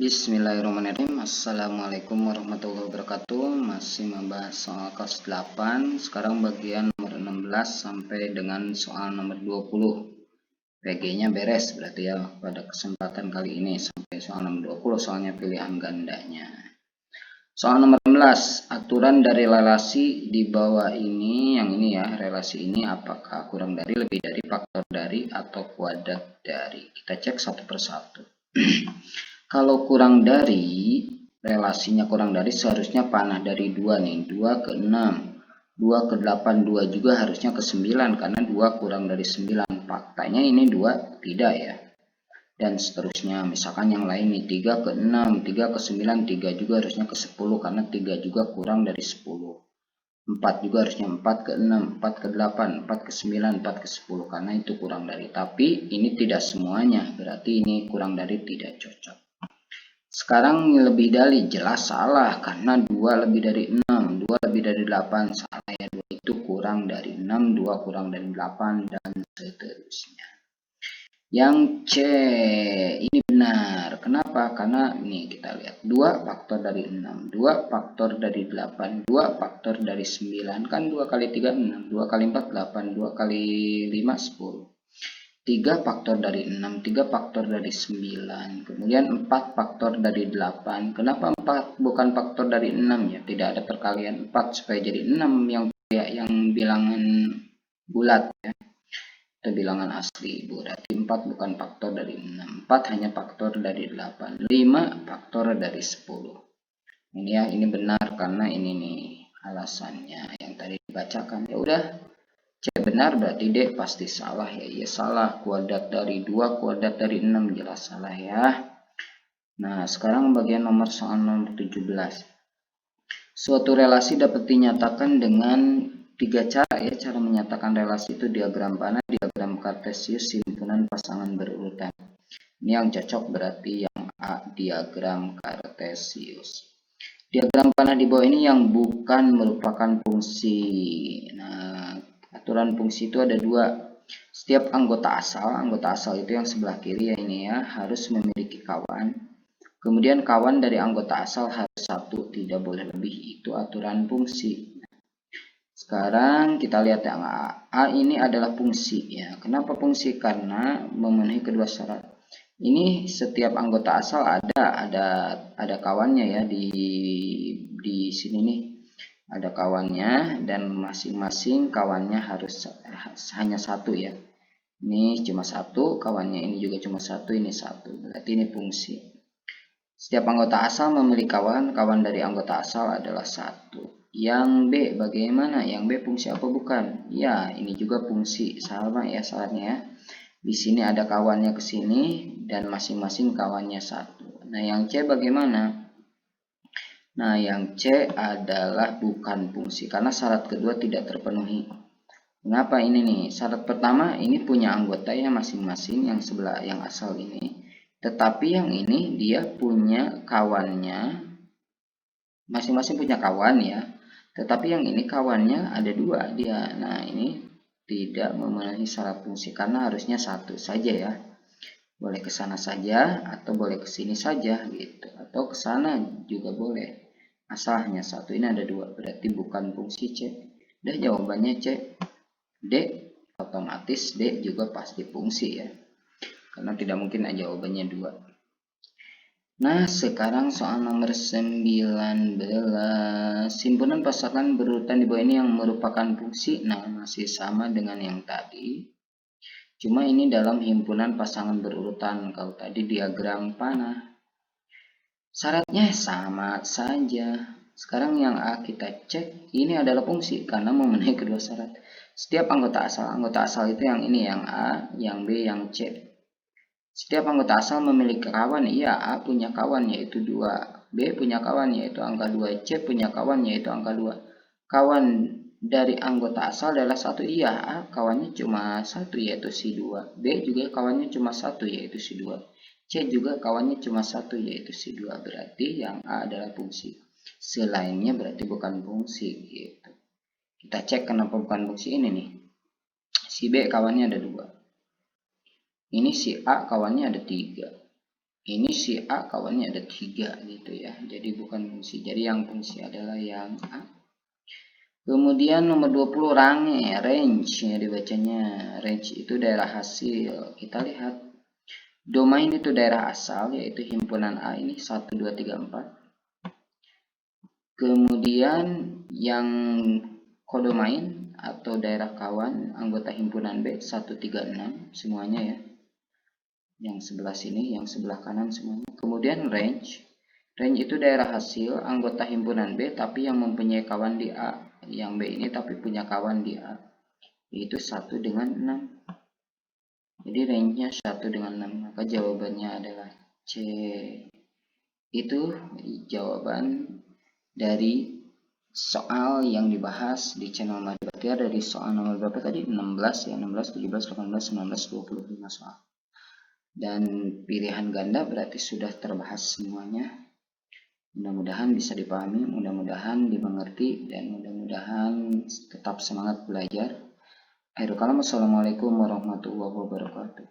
Bismillahirrahmanirrahim. Assalamualaikum warahmatullahi wabarakatuh. Masih membahas soal kelas 8. Sekarang bagian nomor 16 sampai dengan soal nomor 20. PG-nya beres berarti ya pada kesempatan kali ini sampai soal nomor 20 soalnya pilihan gandanya. Soal nomor 16, aturan dari relasi di bawah ini, yang ini ya, relasi ini apakah kurang dari, lebih dari, faktor dari, atau kuadrat dari. Kita cek satu persatu. Kalau kurang dari, relasinya kurang dari seharusnya panah dari 2 nih, 2 ke 6, 2 ke 8, 2 juga harusnya ke 9 karena 2 kurang dari 9. Faktanya ini 2 tidak ya. Dan seterusnya, misalkan yang lain nih 3 ke 6, 3 ke 9, 3 juga harusnya ke 10 karena 3 juga kurang dari 10. 4 juga harusnya 4 ke 6, 4 ke 8, 4 ke 9, 4 ke 10 karena itu kurang dari. Tapi ini tidak semuanya, berarti ini kurang dari tidak cocok. Sekarang lebih dari jelas salah karena 2 lebih dari 6, 2 lebih dari 8 salah ya, 2 itu kurang dari 6, 2 kurang dari 8 dan seterusnya. Yang C ini benar. Kenapa? Karena nih kita lihat 2 faktor dari 6, 2 faktor dari 8, 2 faktor dari 9 kan 2 kali 3 6, 2 kali 4 8, 2 kali 5 10. 3 faktor dari 6, 3 faktor dari 9, kemudian 4 faktor dari 8. Kenapa 4 bukan faktor dari 6 ya? Tidak ada perkalian 4 supaya jadi 6 yang bilangan bulat ya. Itu bilangan asli, berarti 4 bukan faktor dari 6, 4 hanya faktor dari 8, 5 faktor dari 10. Ini ya, ini benar karena ini nih alasannya yang tadi dibacakan. Ya udah, C benar berarti D pasti salah ya. Iya salah, kuadrat dari 2 kuadrat dari 6 jelas salah ya. Nah, sekarang bagian nomor soal nomor 17. Suatu relasi dapat dinyatakan dengan 3 cara ya. Cara menyatakan relasi itu diagram panah, diagram kartesius, himpunan pasangan berurutan. Ini yang cocok berarti yang A, diagram kartesius. Diagram panah di bawah ini yang bukan merupakan fungsi. Nah, aturan fungsi itu ada 2. Setiap anggota asal itu yang sebelah kiri ya ini ya, harus memiliki kawan. Kemudian kawan dari anggota asal harus 1, tidak boleh lebih. Itu aturan fungsi. Sekarang kita lihat yang A. A ini adalah fungsi ya. Kenapa fungsi? Karena memenuhi kedua syarat. Ini setiap anggota asal ada kawannya ya di sini nih. Ada kawannya dan masing-masing kawannya harus hanya 1 ya. Ini cuma 1, kawannya ini juga cuma 1, ini 1. Berarti ini fungsi. Setiap anggota asal memiliki kawan dari anggota asal adalah 1. Yang B bagaimana? Yang B fungsi apa bukan? Ya, ini juga fungsi, sama ya syaratnya ya. Di sini ada kawannya ke sini dan masing-masing kawannya 1. Nah, yang C bagaimana? Nah, yang C adalah bukan fungsi karena syarat kedua tidak terpenuhi. Kenapa ini nih? Syarat pertama ini punya anggotanya masing-masing yang sebelah yang asal ini. Tetapi yang ini dia punya kawannya, masing-masing punya kawan ya. Tetapi yang ini kawannya ada 2 dia. Nah, ini tidak memenuhi syarat fungsi karena harusnya 1 saja ya. Boleh ke sana saja atau boleh ke sini saja gitu. Atau ke sana juga boleh. Asal hanya 1, ini ada 2, berarti bukan fungsi C. Dan jawabannya C. D otomatis D juga pasti fungsi ya. Karena tidak mungkin jawabannya 2. Nah, sekarang soal nomor 19. Himpunan pasangan berurutan di bawah ini yang merupakan fungsi. Nah, masih sama dengan yang tadi. Cuma ini dalam himpunan pasangan berurutan. Kalau tadi diagram panah. Syaratnya sama saja. Sekarang yang A kita cek. Ini adalah fungsi karena memenuhi kedua syarat. Setiap anggota asal itu yang ini, yang A, yang B, yang C. Setiap anggota asal memiliki kawan, iya A punya kawan yaitu 2, B punya kawan yaitu angka 2, C punya kawan yaitu angka 2. Kawan dari anggota asal adalah 1, iya A kawannya cuma 1 yaitu si 2, B juga kawannya cuma 1 yaitu si 2, C juga kawannya cuma 1 yaitu si 2, berarti yang A adalah fungsi. Selainnya berarti bukan fungsi gitu. Kita cek kenapa bukan fungsi ini nih. Si B kawannya ada 2. Ini si A kawannya ada 3. ini si A kawannya ada 3 gitu ya, jadi bukan fungsi, jadi yang fungsi adalah yang A. Kemudian nomor 20 range ya dibacanya. Range itu daerah hasil. Kita lihat domain itu daerah asal, yaitu himpunan A ini 1, 2, 3, 4. Kemudian yang kodomain atau daerah kawan anggota himpunan B 1, 3, 6 semuanya ya. Yang sebelah sini, yang sebelah kanan semuanya. Kemudian range itu daerah hasil anggota himpunan B tapi yang mempunyai kawan di A. Yang B ini tapi punya kawan di A, yaitu 1 dengan 6. Jadi range-nya 1 dengan 6, maka jawabannya adalah C. Itu jawaban dari soal yang dibahas di channel Madibaktiar dari soal nomor berapa tadi? 16 ya, 16, 17, 18, 19, 25 soal. Dan pilihan ganda berarti sudah terbahas semuanya. Mudah-mudahan bisa dipahami, mudah-mudahan dimengerti, dan mudah-mudahan tetap semangat belajar. Akhirul kalam, wassalamualaikum warahmatullahi wabarakatuh.